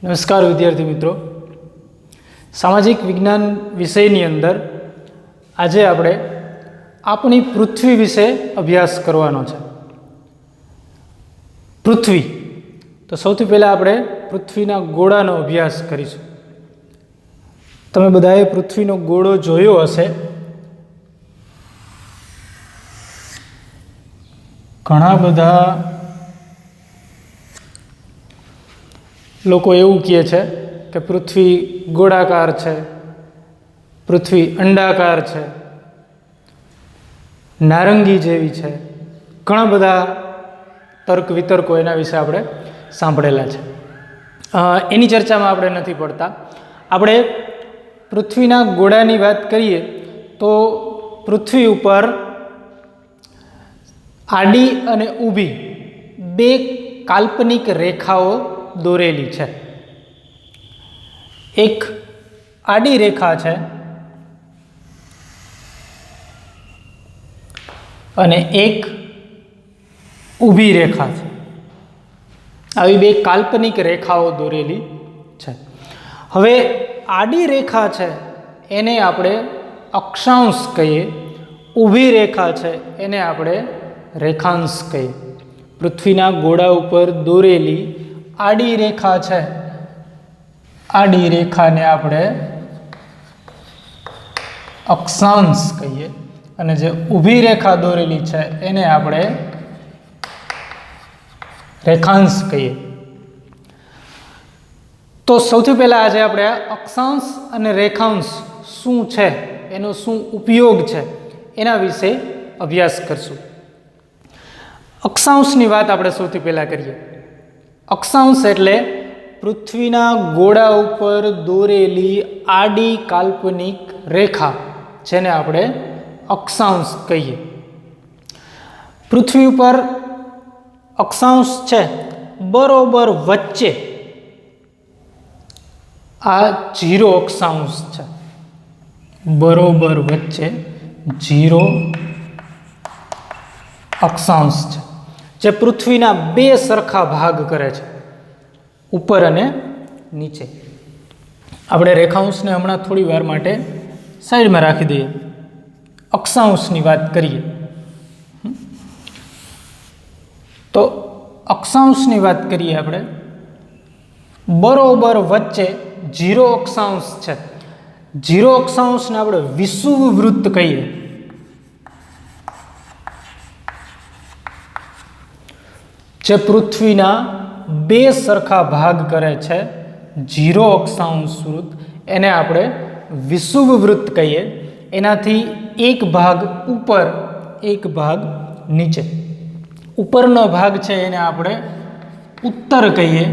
નમસ્કાર વિદ્યાર્થી મિત્રો, સામાજિક વિજ્ઞાન વિષયની અંદર આજે આપણે આપણી પૃથ્વી વિશે અભ્યાસ કરવાનો છે. પૃથ્વી તો સૌથી પહેલાં આપણે પૃથ્વીના ગોળાનો અભ્યાસ કરીશું. તમે બધાએ પૃથ્વીનો ગોળો જોયો હશે. ઘણા બધા લોકો એવું કહે છે કે પૃથ્વી ગોળાકાર છે, પૃથ્વી અંડાકાર છે, નારંગી જેવી છે. ઘણા બધા તર્ક વિતર્કો એના વિશે આપણે સાંભળેલા છે. એની ચર્ચામાં આપણે નથી પડતા. આપણે પૃથ્વીના ગોળાની વાત કરીએ તો પૃથ્વી ઉપર આડી અને ઊભી બે કાલ્પનિક રેખાઓ દોરેલી છે. એક આડી રેખા છે અને એક ઊભી રેખા છે. આવી બે કાલ્પનિક રેખાઓ દોરેલી છે. હવે આડી રેખા છે એને આપણે અક્ષાંશ કહીએ, ઊભી રેખા છે એને આપણે રેખાંશ કહીએ. પૃથ્વીના ગોળા ઉપર દોરેલી આડી રેખા છે, આડી રેખાને આપણે અક્ષાંશ કહીએ અને જે ઊભી રેખા દોરેલી છે એને આપણે રેખાંશ કહીએ. તો સૌથી પહેલાં આજે આપણે અક્ષાંશ અને રેખાંશ શું છે, એનો શું ઉપયોગ છે એના વિશે અભ્યાસ કરશું. અક્ષાંશની વાત આપણે સૌથી પહેલાં કરીએ. અક્ષાંશ એટલે પૃથ્વીના ગોળા ઉપર દોરેલી આડી કાલ્પનિક રેખા, જેને આપણે અક્ષાંશ કહીએ. પૃથ્વી ઉપર અક્ષાંશ છે બરોબર વચ્ચે આ 0 અક્ષાંશ છે, બરોબર વચ્ચે 0 અક્ષાંશ છે, જે પૃથ્વીના બે સરખા ભાગ કરે છે, ઉપર અને નીચે. આપણે રેખાંશને હમણાં થોડી વાર માટે સાઈડમાં રાખી દઈએ, અક્ષાંશની વાત કરીએ. તો અક્ષાંશની વાત કરીએ આપણે, બરોબર વચ્ચે 0 અક્ષાંશ છે. 0 અક્ષાંશને આપણે વિષુવવૃત્ત કહીએ. જે પૃથ્વીના બે સરખા ભાગ કરે છે, 0 અક્ષાંશ વૃત્ત, એને આપણે વિષુવવૃત્ત કહીએ. એનાથી એક ભાગ ઉપર, એક ભાગ નીચે. ઉપરનો ભાગ છે એને આપણે ઉત્તર કહીએ,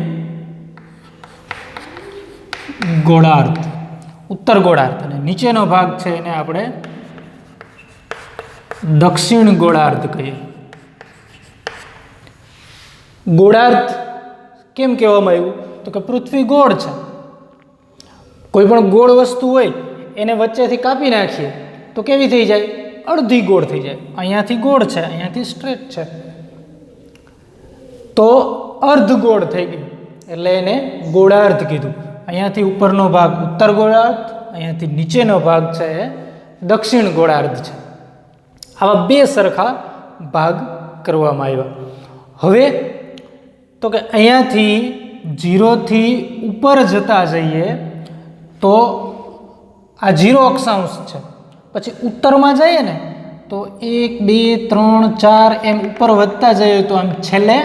ગોળાર્ધ, ઉત્તર ગોળાર્ધ. અને નીચેનો ભાગ છે એને આપણે દક્ષિણ ગોળાર્ધ કહીએ. ગોળાર્ધ કેમ કહેવામાં આવ્યું? તો કે પૃથ્વી ગોળ છે. કોઈ પણ ગોળ વસ્તુ હોય એને વચ્ચેથી કાપી નાખીએ તો કેવી થઈ જાય? અડધી ગોળ થઈ જાય. અહીંયાથી ગોળ છે, અહીંયાથી સ્ટ્રેટ છે, તો અર્ધ ગોળ થઈ ગયું, એટલે એને ગોળાર્ધ કીધું. અહીંયાથી ઉપરનો ભાગ ઉત્તર ગોળાર્ધ, અહીંયાથી નીચેનો ભાગ છે એ દક્ષિણ ગોળાર્ધ છે. આવા બે સરખા ભાગ કરવામાં આવ્યા. હવે તો કે અહીંયાથી 0થી ઉપર જતા જઈએ તો આ 0 અક્ષાંશ છે. પછી ઉત્તરમાં જઈએ ને તો 1, 2, 3, 4 એમ ઉપર વધતા જઈએ તો આમ છેલ્લે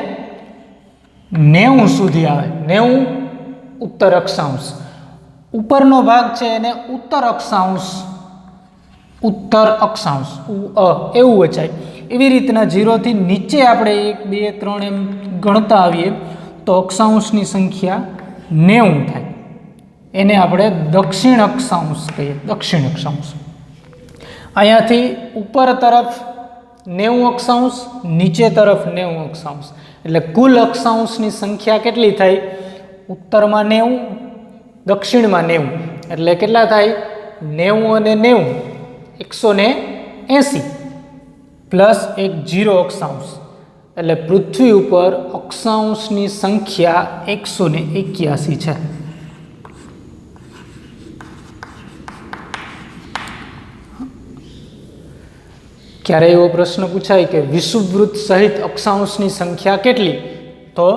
90 સુધી આવે. 90 ઉત્તર અક્ષાંશ. ઉપરનો ભાગ છે એને ઉત્તર અક્ષાંશ, ઉત્તર અક્ષાંશ એવું વચાય. એવી રીતના 0થી નીચે આપણે 1, 2, 3 એમ ગણતા આવીએ તો અક્ષાંશની સંખ્યા 90 થાય. એને આપણે દક્ષિણ અક્ષાંશ કહીએ, દક્ષિણ અક્ષાંશ. અહીંયાથી ઉપર તરફ 90 અક્ષાંશ, નીચે તરફ 90 અક્ષાંશ, એટલે કુલ અક્ષાંશની સંખ્યા કેટલી થાય? ઉત્તરમાં 90, દક્ષિણમાં 90, એટલે કેટલા થાય? 90 અને 90 180 પ્લસ એક 0 અક્ષાંશ, એટલે પૃથ્વી ઉપર અક્ષાંશની સંખ્યા 181 છે. ક્યારે એવો પ્રશ્ન પૂછાય કે વિષુવવૃત્ત સહિત અક્ષાંશની સંખ્યા કેટલી? તો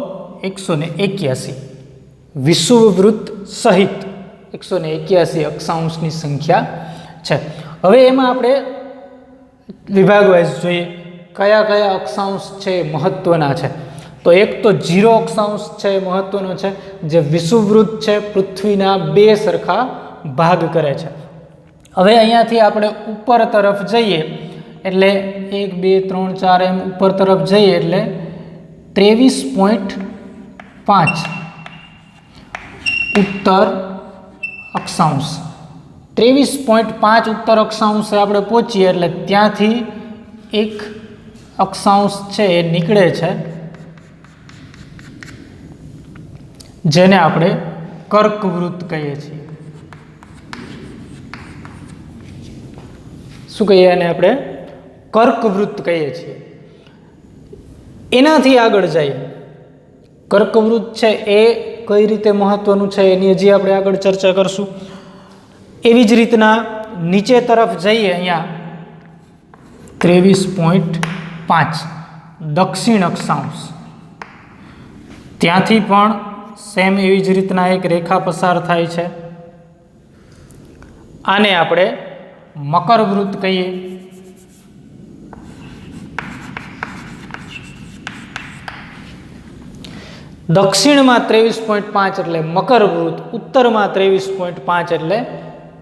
181. વિષુવવૃત્ત સહિત 181 અક્ષાંશની સંખ્યા છે. હવે એમાં આપણે વિભાગ વાઇઝ જોઈએ કયા કયા અક્ષાંશ છે મહત્વના છે. તો એક તો 0 અક્ષાંશ છે મહત્વનો છે, જે વિષુવવૃત્ત છે પૃથ્વીના 2 સરખા ભાગ કરે છે. હવે અહીંયાથી આપણે ઉપર તરફ જઈએ એટલે 1 2 3 4 એમ ઉપર તરફ જઈએ એટલે 23.5 ઉત્તર અક્ષાંશ. 23.5 ઉત્તર અક્ષાંશે આપણે પહોંચીએ એટલે ત્યાંથી એક અક્ષાંશ છે એ નીકળે છે, જેને આપણે કર્કવૃત્ત કહીએ છીએ. શું કહીએ એને આપણે? કર્કવૃત્ત કહીએ છીએ. એનાથી આગળ જઈએ, કર્કવૃત્ત છે એ કઈ રીતે મહત્વનું છે એની હજી આપણે આગળ ચર્ચા કરશું. એવી જ રીતના નીચે તરફ જઈએ, અહીંયા 23.5 દક્ષિણ અક્ષાંશ, ત્યાંથી પણ સેમ એવી જ રીતના એક રેખા પસાર થાય છે. આને આપણે મકરવૃત્ત કહીએ. દક્ષિણમાં 23.5 એટલે મકરવૃત્ત, ઉત્તરમાં 23.5 એટલે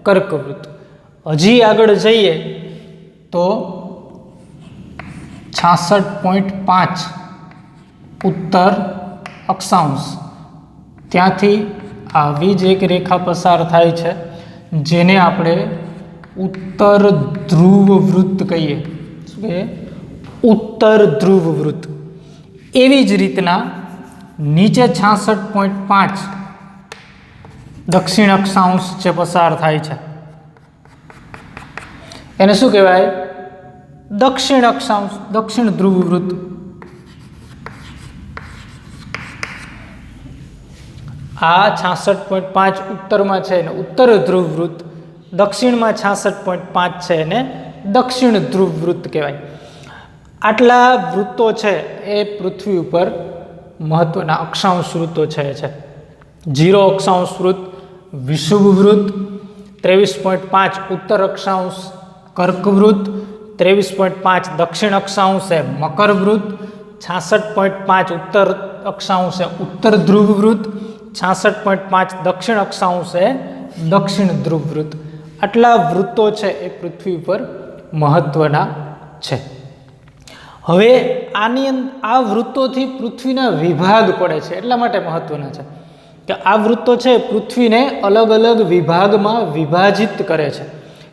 કર્કવૃત્ત. હજી આગળ જઈએ તો 66.5 ઉત્તર અક્ષાંશ, ત્યાંથી આવી જ એક રેખા પસાર થાય છે, જેને આપણે ઉત્તર ધ્રુવ વૃત્ત કહીએ. શું કહીએ? ઉત્તર ધ્રુવ વૃત્ત. એવી જ રીતના નીચે 66.5 દક્ષિણ અક્ષાંશ જે પસાર થાય છે એને શું કહેવાય? દક્ષિણ અક્ષાંશ, દક્ષિણ ધ્રુવ વૃત્ત. આ 66.5 ઉત્તરમાં છે ને ઉત્તર ધ્રુવ વૃત્ત, દક્ષિણમાં 66.5 છે એને દક્ષિણ ધ્રુવ વૃત્ત કહેવાય. આટલા વૃત્તો છે એ પૃથ્વી ઉપર મહત્વના અક્ષાંશ વૃત્તો છે. 0 અક્ષાંશ વૃત્ત વિષુવવૃત્ત, 23.5 ઉત્તર અક્ષાંશ કર્કવૃત્ત, 23.5 દક્ષિણ અક્ષાંશ એ મકરવૃત્ત, 66.5 ઉત્તર અક્ષાંશ એ ઉત્તર ધ્રુવ વૃત્ત, 66.5 દક્ષિણ અક્ષાંશ એ દક્ષિણ ધ્રુવ વૃત્ત. આટલા વૃત્તો છે એ પૃથ્વી પર મહત્વના છે. હવે આ વૃત્તોથી પૃથ્વીના વિભાગ પડે છે, એટલા માટે મહત્વના છે કે આ વૃત્તો છે પૃથ્વીને અલગ અલગ વિભાગમાં વિભાજિત કરે છે.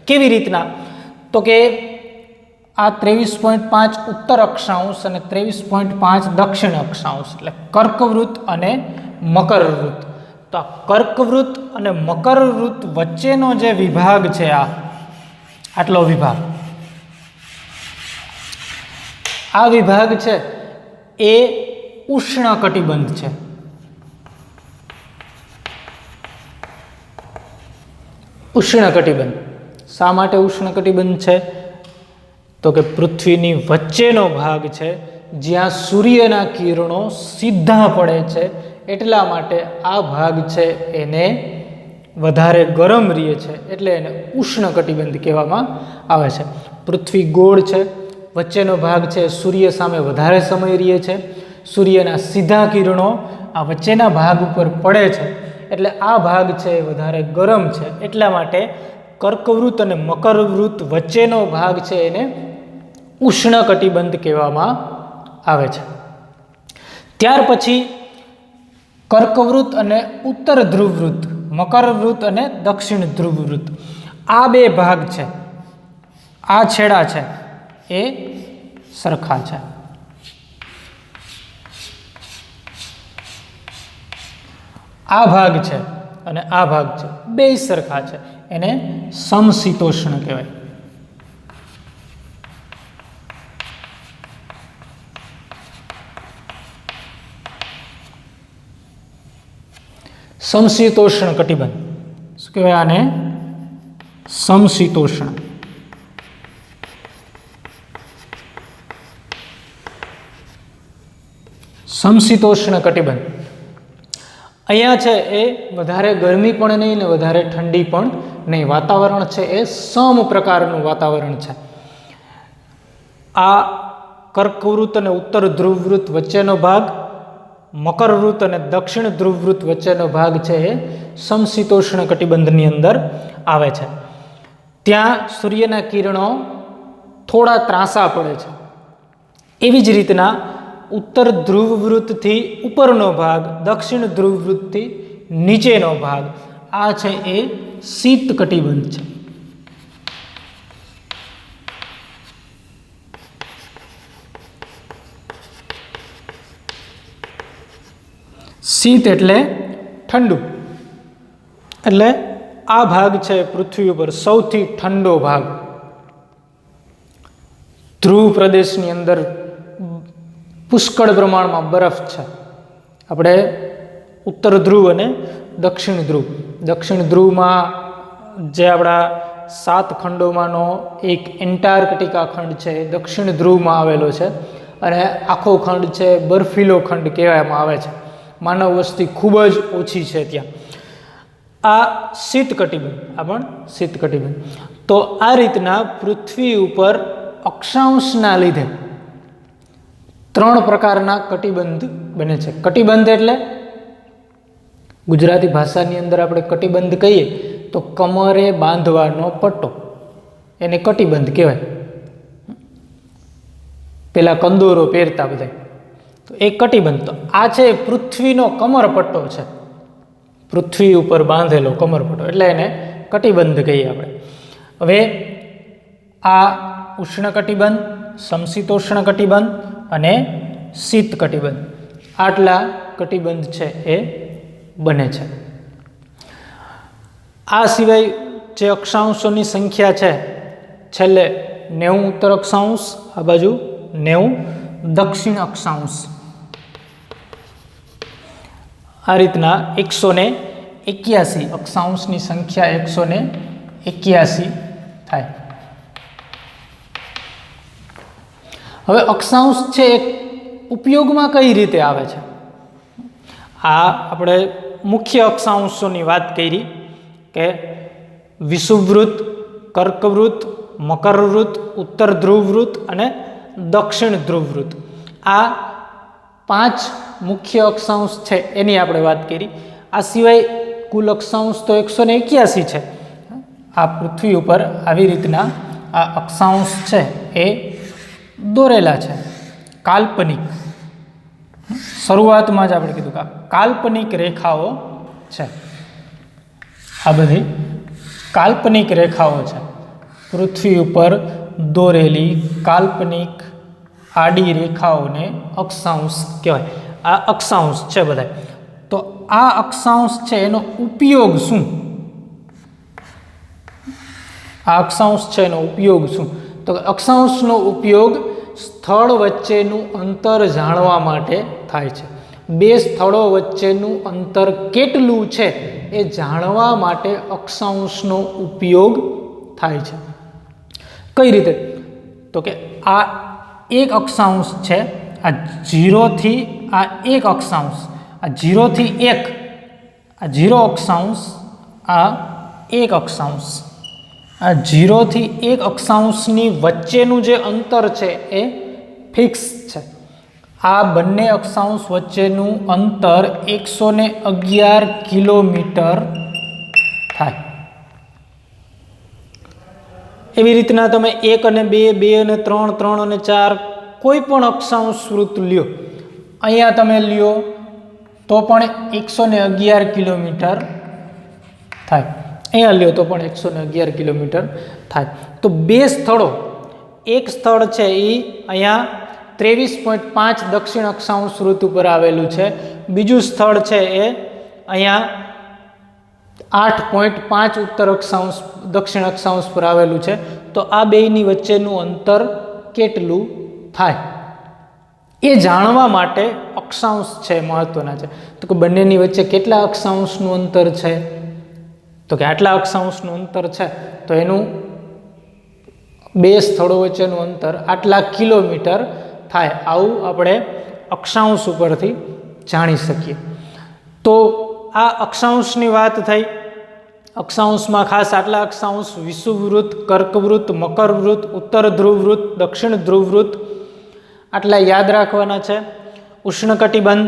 કેવી રીતના? તો કે આ 23.5 ઉત્તર અક્ષાંશ અને 23.5 દક્ષિણ અક્ષાંશ એટલે કર્કવૃત્ત અને મકરવૃત્ત. તો આ કર્કવૃત્ત અને મકરવૃત્ત વચ્ચેનો જે વિભાગ છે, આટલો વિભાગ, આ વિભાગ છે એ ઉષ્ણકટિબંધ છે. ઉષ્ણકટિબંધ શા માટે ઉષ્ણકટિબંધ છે? તો કે પૃથ્વીની વચ્ચેનો ભાગ છે જ્યાં સૂર્યના કિરણો સીધા પડે છે, એટલા માટે આ ભાગ છે એને વધારે ગરમ રહે છે, એટલે એને ઉષ્ણકટિબંધ કહેવામાં આવે છે. પૃથ્વી ગોળ છે, વચ્ચેનો ભાગ છે સૂર્ય સામે વધારે સમય રહે છે, સૂર્યના સીધા કિરણો આ વચ્ચેના ભાગ ઉપર પડે છે, એટલે આ ભાગ છે એ વધારે ગરમ છે. એટલા માટે કર્કવૃત્ત અને મકરવૃત્ત વચ્ચેનો ભાગ છે એને ઉષ્ણકટિબંધ કહેવામાં આવે છે. ત્યાર પછી કર્કવૃત્ત અને ઉત્તર ધ્રુવવૃત્ત, મકરવૃત્ત અને દક્ષિણ ધ્રુવવૃત્ત, આ બે ભાગ છે, આ છેડા છે એ સરખા છે. આ ભાગ છે અને આ ભાગ છે, બે સરખા છે, એને સમશીતોષ્ણ કહેવાય. સમશીતોષ્ણ કટિબંધ. શું કહેવાય આને? સમશીતોષ્ણ. સમશીતોષ્ણ કટિબંધ. અહીંયા છે એ વધારે ગરમી પણ નહીં ને વધારે ઠંડી પણ નહીં. વાતાવરણ છે એ સમ પ્રકારનું વાતાવરણ છે. આ કર્કવૃત્ત અને ઉત્તર ધ્રુવવૃત્ત વચ્ચેનો ભાગ, મકરવૃત્ત અને દક્ષિણ ધ્રુવવૃત્ત વચ્ચેનો ભાગ છે એ સમશીતોષ્ણ કટિબંધની અંદર આવે છે. ત્યાં સૂર્યના કિરણો થોડા ત્રાંસા પડે છે. એવી જ રીતના ઉત્તર ધ્રુવવૃત્તથી ઉપરનો ભાગ, દક્ષિણ ધ્રુવવૃત્તથી નીચેનો ભાગ, આ છે એ શીત કટિબંધ છે. શીત એટલે ઠંડુ. એટલે આ ભાગ છે પૃથ્વી ઉપર સૌથી ઠંડો ભાગ. ધ્રુવ પ્રદેશની અંદર પુષ્કળ પ્રમાણમાં બરફ છે. આપણે ઉત્તર ધ્રુવ અને દક્ષિણ ધ્રુવ, દક્ષિણ ધ્રુવમાં જે આપણા 7 ખંડોમાંનો એક એન્ટાર્કટિકા ખંડ છે એ દક્ષિણ ધ્રુવમાં આવેલો છે અને આખો ખંડ છે બર્ફીલો ખંડ કહેવામાં આવે છે. માનવ વસ્તી ખૂબ જ ઓછી છે ત્યાં. આ શીત કટિબંધ, આ પણ શીત કટિબંધ. તો આ રીતના પૃથ્વી ઉપર અક્ષાંશના લીધે 3 પ્રકારના કટિબંધ બને છે. કટિબંધ એટલે ગુજરાતી ભાષાની અંદર આપણે કટિબંધ કહીએ તો કમરે બાંધવાનો પટ્ટો, એને કટિબંધ કહેવાય. પેલા કંદોરો પહેરતા બધા, તો એ કટિબંધ. તો આ છે પૃથ્વીનો કમરપટ્ટો છે, પૃથ્વી ઉપર બાંધેલો કમરપટ્ટો, એટલે એને કટિબંધ કહીએ આપણે. હવે આ ઉષ્ણ કટિબંધ, સમશીતોષ્ણ કટિબંધ અને શીત કટિબંધ, આટલા કટિબંધ છે એ બને છે. આ સિવાય જે અક્ષાંશોની સંખ્યા છે, છેલ્લે 90 ઉત્તર અક્ષાંશ, આ બાજુ 90 દક્ષિણ અક્ષાંશ. આ રીતના 181 અક્ષાંશની સંખ્યા 181 થાય. હવે અક્ષાંશ છે એ ઉપયોગમાં કઈ રીતે આવે છે? આ આપણે મુખ્ય અક્ષાંશોની વાત કરી કે વિષુવવૃત્ત, કર્કવૃત્ત, મકરવૃત્ત, ઉત્તર ધ્રુવવૃત્ત અને દક્ષિણ ધ્રુવવૃત્ત. આ 5 મુખ્ય અક્ષાંશ છે એની આપણે વાત કરી. આ સિવાય કુલ અક્ષાંશ તો 181 છે. આ પૃથ્વી ઉપર આવી રીતના આ અક્ષાંશ છે એ દોરેલા છે, કાલ્પનિક. શરૂઆતમાં જ આપણે કીધું કે કાલ્પનિક રેખાઓ છે. આ બધી કાલ્પનિક રેખાઓ છે, પૃથ્વી ઉપર દોરેલી કાલ્પનિક આડી રેખાઓને અક્ષાંશ કહેવાય. આ અક્ષાંશ છે બધા. તો આ અક્ષાંશ છે એનો ઉપયોગ શું? આ અક્ષાંશ છે એનો ઉપયોગ શું? તો અક્ષાંશનો ઉપયોગ સ્થળ વચ્ચેનું અંતર જાણવા માટે થાય છે. 2 સ્થળો વચ્ચેનું અંતર કેટલું છે એ જાણવા માટે અક્ષાંશનો ઉપયોગ થાય છે. કઈ રીતે? તો કે આ એક અક્ષાંશ છે, આ 0 થી આ એક અક્ષાંશ, આ 0 થી 1, આ 0 અક્ષાંશ, આ એક અક્ષાંશ, આ 0 થી 1 અક્ષાંશની વચ્ચેનું જે અંતર છે એ ફિક્સ છે. આ બંને અક્ષાંશ વચ્ચેનું અંતર 111 કિલોમીટર થાય. એવી રીતના તમે 1 અને 2, 2 અને 3, 3 અને 4 કોઈ પણ અક્ષાંશ વૃત્ત લ્યો, અહીંયા તમે લ્યો તો પણ 111 કિલોમીટર થાય. અહીંયા લ્યો તો પણ 111 કિલોમીટર થાય. તો 2 સ્થળો, એક સ્થળ છે એ અહીંયા 23.5 દક્ષિણ અક્ષાંશ વૃત્ત ઉપર આવેલું છે, બીજું સ્થળ છે એ અહીંયા 8.5 ઉત્તર અક્ષાંશ દક્ષિણ અક્ષાંશ પર આવેલું છે. તો આ બેયની વચ્ચેનું અંતર કેટલું થાય એ જાણવા માટે અક્ષાંશ છે મહત્વના છે. તો કે બંનેની વચ્ચે કેટલા અક્ષાંશનું અંતર છે? તો કે આટલા અક્ષાંશનું અંતર છે, તો એનું બે સ્થળો વચ્ચેનું અંતર આટલા કિલોમીટર થાય. આવું આપણે અક્ષાંશ ઉપરથી જાણી શકીએ. તો આ અક્ષાંશની વાત થઈ. અક્ષાંશમાં ખાસ આટલા અક્ષાંશ: વિષુવવૃત્ત, કર્કવૃત્ત, મકરવૃત્ત, ઉત્તર ધ્રુવવૃત્ત, દક્ષિણ ધ્રુવવૃત્ત. આટલા યાદ રાખવાના છે. ઉષ્ણકટિબંધ,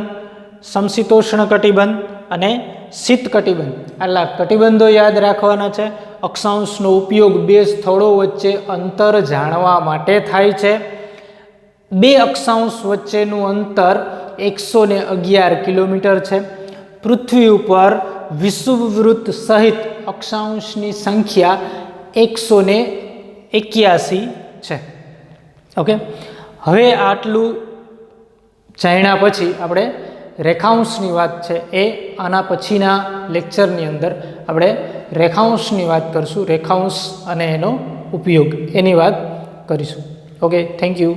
સમશીતોષ્ણ કટિબંધ અને શીત કટિબંધ, આટલા કટિબંધો યાદ રાખવાના છે. અક્ષાંશનો ઉપયોગ બે સ્થળો વચ્ચે અંતર જાણવા માટે થાય છે. બે અક્ષાંશ વચ્ચેનું અંતર 111 કિલોમીટર છે. પૃથ્વી ઉપર વિષુવવૃત્ત સહિત અક્ષાંશની સંખ્યા 181 છે. ઓકે, હવે આટલું જાણ્યા પછી આપણે રેખાંશની વાત છે એ આના પછીના લેક્ચરની અંદર આપણે રેખાંશની વાત કરીશું. રેખાંશ અને એનો ઉપયોગ એની વાત કરીશું. Okay, thank you.